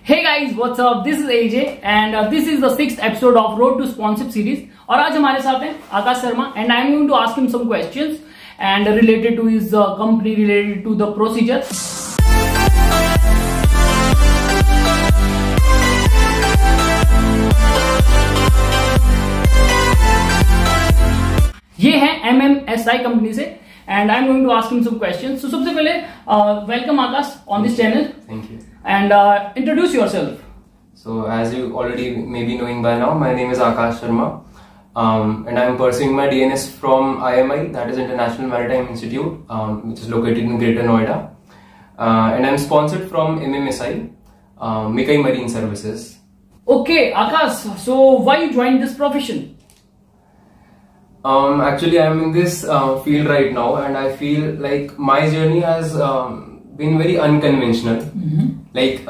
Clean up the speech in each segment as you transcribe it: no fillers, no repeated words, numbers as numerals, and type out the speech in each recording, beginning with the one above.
Hey guys, what's up? This is AJ and this is the 6th episode of Road to Sponsorship series. और आज हमारे साथ हैं आकाश Sharma and I'm going to ask him some questions and related to his company, related to the procedure. ये है MMSI company से and I'm going to ask him some questions. So सबसे पहले welcome Akash on this channel. Thank you. And introduce yourself. So as you already may be knowing by now, my name is Akash Sharma, and I am pursuing my DNS from IMI, that is International Maritime Institute, which is located in Greater Noida, and I am sponsored from MMSI, Mekai Marine Services. Okay, Akash. So why you joined this profession? Actually, I am in this field right now, and I feel like my journey has been very unconventional. Like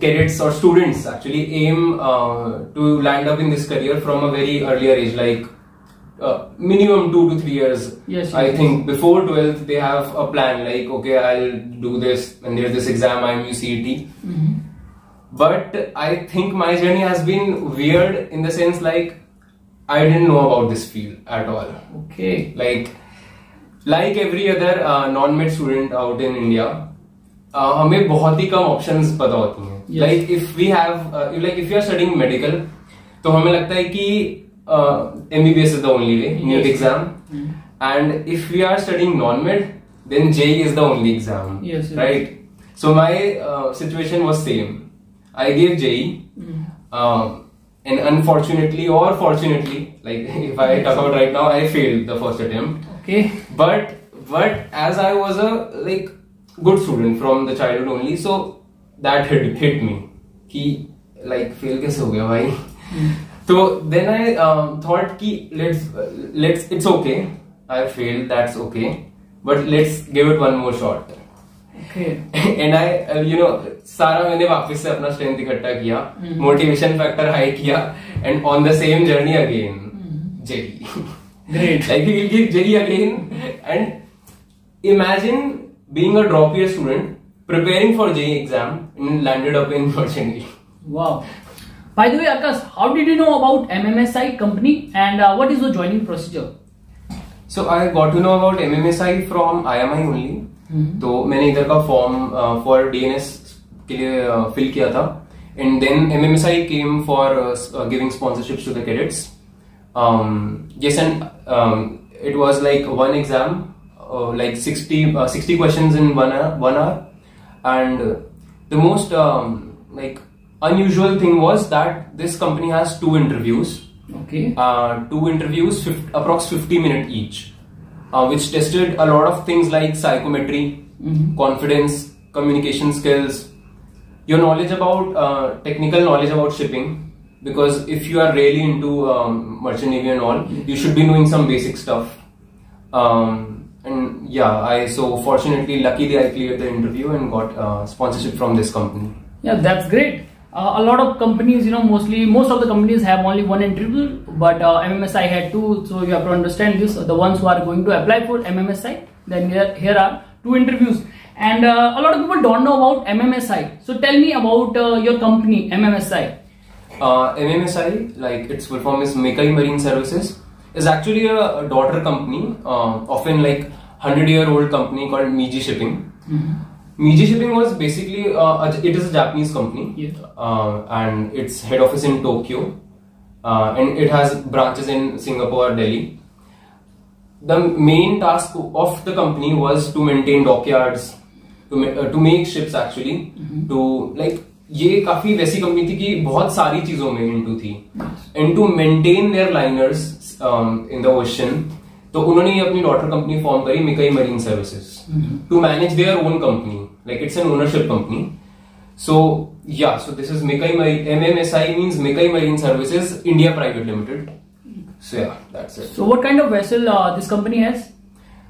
cadets or students actually aim to land up in this career from a very earlier age, like minimum 2 to 3 years. Yes, I think before 12th they have a plan, like okay, I'll do this and there's this exam, IMU CET. But I think my journey has been weird in the sense like I didn't know about this field at all. Okay. Like every other non-med student out in India, हमें बहुत ही कम options पता होती हैं. Like if we have like if you are studying medical, तो हमें लगता है कि MBBS is the only way, NEET exam, and if we are studying non med then JEE is the only exam, right? So my situation was same. I gave JEE and unfortunately or fortunately, like if I talk about right now, I failed the first attempt. Okay. But as I was a like good student from the childhood only, so that hit me कि like fail कैसे हो गया भाई. So then I thought कि let's it's okay, I failed, that's okay, but let's give it one more shot. Okay. And I सारा मैंने वापस से अपना स्ट्रेंथ इकट्ठा किया, मोटिवेशन फैक्टर हाई किया, and on the same journey again, JEE. Great. Like we will give JEE again, and imagine being a drop year student preparing for JEE exam and landed up in Merchant Navy. Wow. By the way, Akash, how did you know about MMSI company and what is the joining procedure? So I got to know about MMSI from IMI only. तो मैंने इधर का form for DNS के लिए fill किया था, and then MMSI came for giving sponsorships to the cadets. Yes, and it was like one exam, like 60 questions in 1 hour, and the most like unusual thing was that this company has 2 interviews. Okay. 2 interviews, approx 50-minute each, which tested a lot of things like psychometry, confidence, communication skills, your knowledge about technical knowledge about shipping, because if you are really into Merchant Navy and all, you should be knowing some basic stuff. And yeah, so fortunately, luckily I cleared the interview and got sponsorship from this company. Yeah, that's great. A lot of companies, most of the companies have only 1 interview, but MMSI had 2, so you have to understand this. The ones who are going to apply for MMSI, then here are 2 interviews. And a lot of people don't know about MMSI. So tell me about your company, MMSI. MMSI, like its full form is Mekai Marine Services, is actually a daughter company of an like 100-year-old company called Meiji Shipping. Meiji Shipping was basically it is a Japanese company, and its head office in Tokyo, and it has branches in Singapore, Delhi. The main task of the company was to maintain dockyards, to make ships actually, to like ये काफी वैसी company थी कि बहुत सारी चीजों में into थी, and to maintain their liners in the ocean. तो उन्होंने ये अपनी डॉटर कंपनी फॉर्म करी, Mekai Marine Services, to manage their own company, like it's an ownership company. So yeah, so this is Mekai Marine, MMSI means Mekai Marine Services India Private Limited. So yeah, that's it. So what kind of vessel this company has?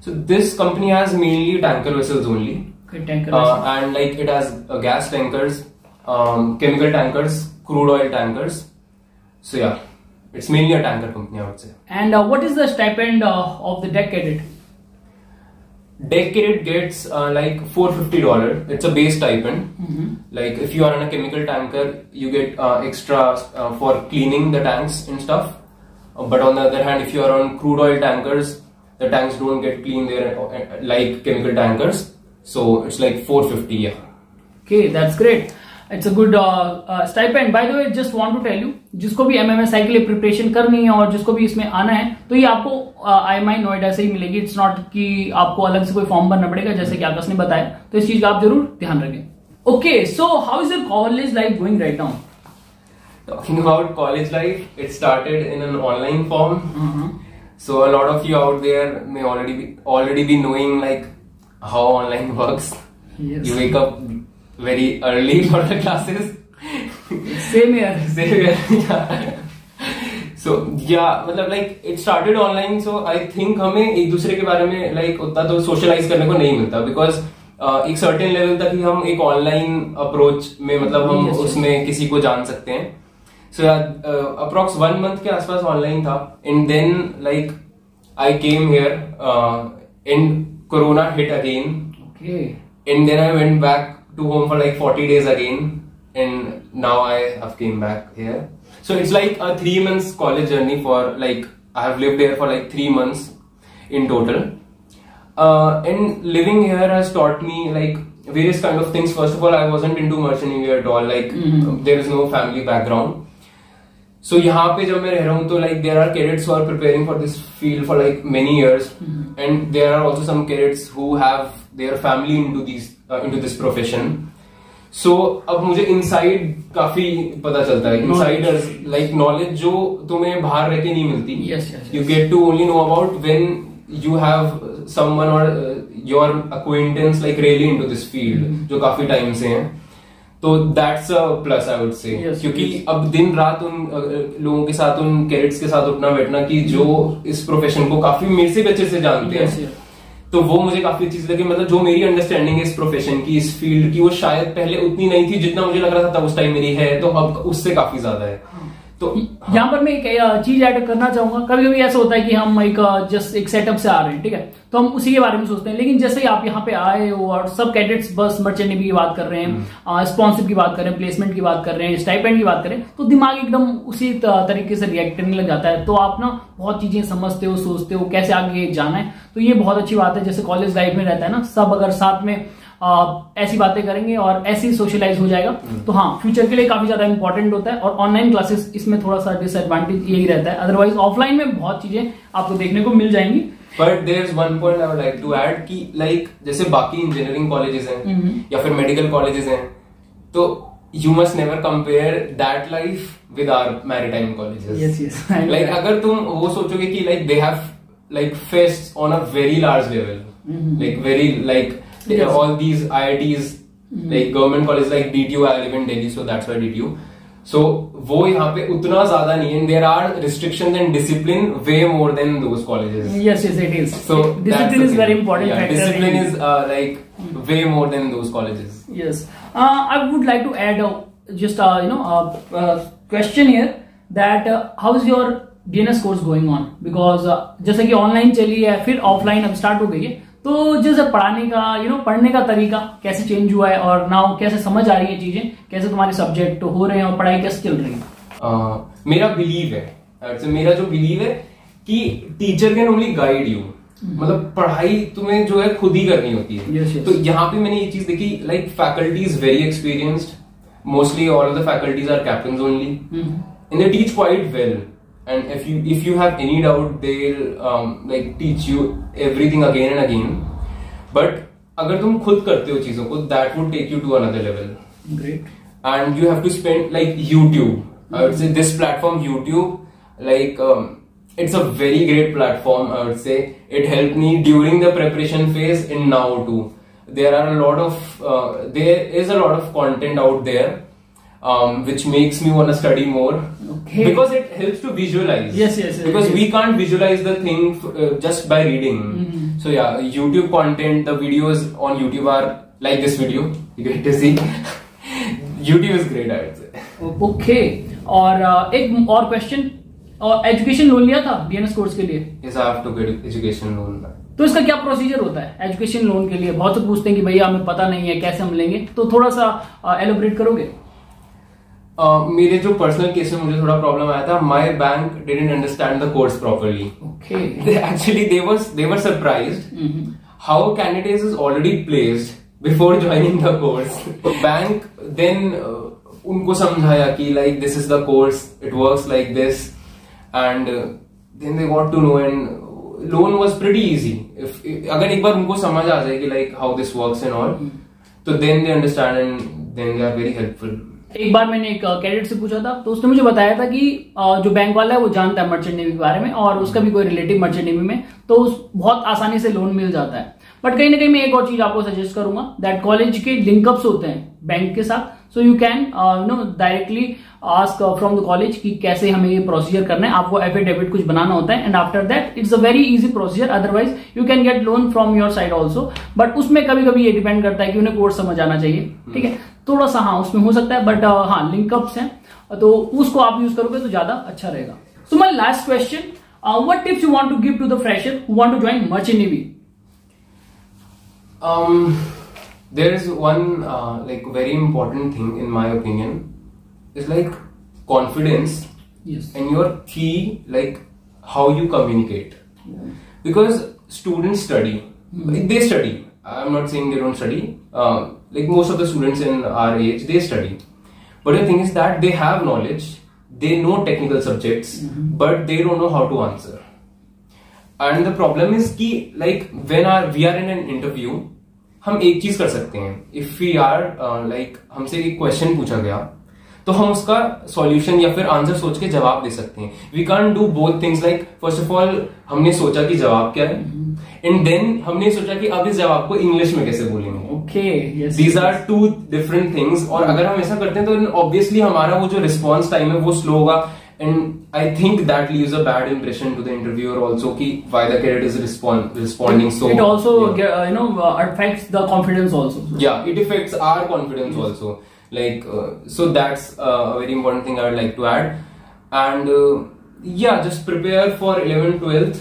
So this company has mainly tanker vessels only. Okay, tanker vessels. And like it has gas tankers, chemical tankers, crude oil tankers. So yeah, it's mainly a tanker company, I would say. And what is the stipend of the deck cadet? Deck Kit gets like $450. It's a base stipend. Like if you are in a chemical tanker, you get extra for cleaning the tanks and stuff. But on the other hand, if you are on crude oil tankers, the tanks don't get clean there like chemical tankers. So it's like $450. Yeah. Okay, that's great. It's a good stipend. By the way, just want to tell you, जिसको भी MMSI के लिए preparation करनी है और जिसको भी इसमें आना है, तो ये आपको IMI नोएडा से ही मिलेगी. इट्स नॉट कि आपको अलग से कोई फॉर्म भरना पड़ेगा, जैसे कि आकाश ने बताया. तो इस चीज का आप जरूर ध्यान रखें. Okay, so how is your college life going right now? Talking about college life, it started in an online form. So a lot of you out there may already be knowing like how online works. Yes. You wake up very early for the classes. Same here. Same here. Yeah. So yeah, मतलब like it started online. So I think हमें एक दूसरे के बारे में like उतना तो socialize करने को नहीं मिलता, because एक certain level तक ही हम एक online approach में मतलब हम उसमें किसी को जान सकते हैं. So approx 1 month के आसपास online था, and then like I came here and Corona hit again. Okay. And then I went back to home for like 40 days again, and now I have came back here. So it's like a 3 months college journey for like I have lived here for like 3 months in total. And living here has taught me like various kind of things. First of all, I wasn't into merchant navy at all. Like there is no family background. So यहाँ पे जब मैं रह रहा हूँ तो like there are cadets who are preparing for this field for like many years, and there are also some cadets who have their family into this profession. So अब मुझे inside काफी पता चलता है. Insiders like knowledge जो तुम्हें बाहर रह के नहीं मिलती. Yes. You get to only know about when you have someone or your acquaintance like really into this field जो काफी टाइम से हैं. तो that's a plus I would say, क्योंकि अब दिन रात उन लोगों के साथ, उन कैडेट्स के साथ उठना बैठना कि जो इस प्रोफेशन को काफी मेरे से भी अच्छे से जानते हैं. तो वो मुझे काफी अच्छी लगी. मतलब जो मेरी अंडरस्टैंडिंग है इस प्रोफेशन की, इस फील्ड की, वो शायद पहले उतनी नहीं थी जितना मुझे लग रहा था उस टाइम मेरी है, तो अब उससे काफी ज्यादा है. तो यहाँ पर मैं एक चीज ऐड करना चाहूंगा. कभी कभी ऐसा होता है कि हम जस्ट एक सेटअप से आ रहे हैं, ठीक है, तो हम उसी के बारे में सोचते हैं. लेकिन जैसे ही आप यहाँ पे आए हो और सब कैडेट्स बस मर्चेंट नेवी की बात कर रहे हैं, स्पॉन्सर की बात कर रहे हैं, प्लेसमेंट की बात कर रहे हैं, स्टाइपेंड की बात करें, तो दिमाग एकदम उसी तरीके से रिएक्ट करने लग जाता है. तो आप ना बहुत चीजें समझते हो, सोचते हो कैसे आगे जाना है. तो ये बहुत अच्छी बात है. जैसे कॉलेज लाइफ में रहता है ना, सब अगर साथ में ऐसी बातें करेंगे और ऐसे ही सोशलाइज हो जाएगा, तो हाँ, फ्यूचर के लिए काफी ज्यादा इंपॉर्टेंट होता है. और ऑनलाइन क्लासेस इसमें थोड़ा सा डिसएडवांटेज यही रहता है. अदरवाइज ऑफलाइन में बहुत चीजें आपको देखने को मिल जाएंगी. But there is one point I would like to add कि लाइक जैसे बाकी इंजीनियरिंग कॉलेजेस हैं या फिर मेडिकल कॉलेजेस हैं, तो you must never compare that life with our maritime colleges. Like अगर तुम वो सोचोगे कि like they have like fest on a very large level, like very like all these IITs, like government colleges like DTU, I live in Delhi, so that's why DTU. So वो यहाँ पे उतना ज्यादा नहीं है. There are restrictions and discipline way more than those colleges. Yes, it is. So discipline is very important factor. Discipline is like way more than those colleges. Yes. I would like to add just question here that how is your DNS course going on? Because जैसे कि online चली है, फिर offline अब start हो गई है, तो जैसे पढ़ाने का पढ़ने का तरीका कैसे चेंज हुआ है, और नाउ कैसे समझ आ रही है चीजें, कैसे तुम्हारे सब्जेक्ट हो रहे हैं और पढ़ाई कैसे चल रही है? मेरा बिलीव है, मेरा जो बिलीव है कि teacher can only guide you. मतलब पढ़ाई तुम्हें जो है खुद ही करनी होती है. yes. तो यहाँ पे मैंने ये चीज देखी, like faculty is very experienced. Mostly all of the faculties are captains only, and they teach quite well. And if you have any doubt, they'll like teach you everything again and again. But अगर तुम खुद करते हो चीजों को, that would take you to another level. Great. And you have to spend like YouTube. I would say this platform YouTube, like it's a very great platform. I would say it helped me during the preparation phase and now too. There is a lot of content out there. Which makes me want to study more. Okay. Because it helps to visualize. Yes. Because we can't visualize the thing just by reading. So yeah, YouTube content, the videos on YouTube are like this video. You get to see. YouTube is great, I would say. Okay. और एक और question, और education loan लिया था DNS course के लिए? Yes, I have to get education loan. तो इसका क्या प्रोसीजर होता है एजुकेशन लोन के लिए? बहुत से पूछते हैं कि भैया हमें पता नहीं है, कैसे हम लेंगे, तो थोड़ा सा एलोबरेट करोगे? मेरे जो पर्सनल केस में मुझे थोड़ा प्रॉब्लम आया था, my bank didn't understand the course properly. Okay. Actually they were surprised how candidates is already placed before joining the course. Bank then उनको समझाया कि like this is the course, it works like this, and then they got to know, and loan was pretty easy. अगर एक बार उनको समझ आ जाए कि like how this works and all, तो then they understand and then they are very helpful. एक बार मैंने एक कैडेट से पूछा था, तो उसने मुझे बताया था कि जो बैंक वाला है वो जानता है मर्चेंट नेवी के बारे में, और उसका भी कोई रिलेटिव मर्चेंट नेवी में, तो बहुत आसानी से लोन मिल जाता है. बट कहीं ना कहीं मैं एक और चीज आपको सजेस्ट करूंगा, दैट कॉलेज के लिंकअप्स होते हैं बैंक के साथ, so you can directly ask from the college कि कैसे हमें ये प्रोसीजर करना है. आपको एफिडेविट कुछ बनाना होता है, and after that it's a very easy procedure. Otherwise you can get loan from your side also, but उसमें कभी कभी ये डिपेंड करता है कि उन्हें कोर्स समझ आना चाहिए. ठीक है, थोड़ा सा हाँ उसमें हो सकता है, बट हाँ लिंकअप्स हैं तो उसको आप यूज करोगे तो ज्यादा अच्छा रहेगा. So my last question, what tips you want to give to the fresher who want to join merchant navy? There is one like very important thing in my opinion, is like confidence. Yes. And your key, like how you communicate. Because students study, like they study. I'm not saying they don't study. Like most of the students in our age, they study. But the thing is that they have knowledge, they know technical subjects, but they don't know how to answer. And the problem is कि like when we are in an interview, हम एक चीज कर सकते हैं. If we are like हमसे एक question पूछा गया तो हम उसका सॉल्यूशन या फिर आंसर सोच के जवाब दे सकते हैं. We can't do both things. Like first of all हमने सोचा कि जवाब क्या है, एंड देन हमने सोचा कि अब इस जवाब को इंग्लिश में कैसे बोलेंगे. Okay, these are two different things. और अगर हम ऐसा करते हैं तो ऑब्वियसली हमारा वो जो रिस्पॉन्स टाइम है वो स्लो होगा, and I think that leaves a bad impression to the interviewer also ki why the candidate is responding so. It also affects the confidence also. Yeah, it affects our confidence also. Like so that's a very important thing I would like to add. And yeah, just prepare for 11th 12th.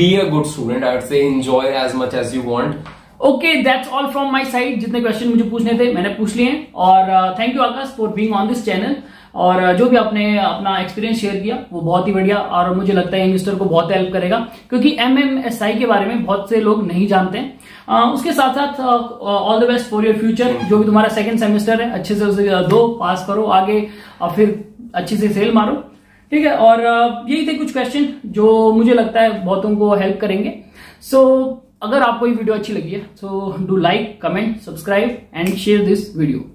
Be a good student. I would say enjoy as much as you want. Okay, that's all from my side. जितने question मुझे पूछने थे मैंने पूछ लिए हैं, और thank you Akash for being on this channel. और जो भी आपने अपना एक्सपीरियंस शेयर किया वो बहुत ही बढ़िया, और मुझे लगता है यंगस्टर को बहुत हेल्प करेगा, क्योंकि MMSI के बारे में बहुत से लोग नहीं जानते हैं. उसके साथ साथ all the best for your future. जो भी तुम्हारा सेकंड सेमेस्टर है अच्छे से उसे दो, पास करो आगे, और फिर अच्छे से सेल मारो. ठीक है, और यही थे कुछ क्वेश्चन जो मुझे लगता है बहुतों को हेल्प करेंगे. सो अगर आपको ये वीडियो अच्छी लगी है, so do like, comment, subscribe and share this video.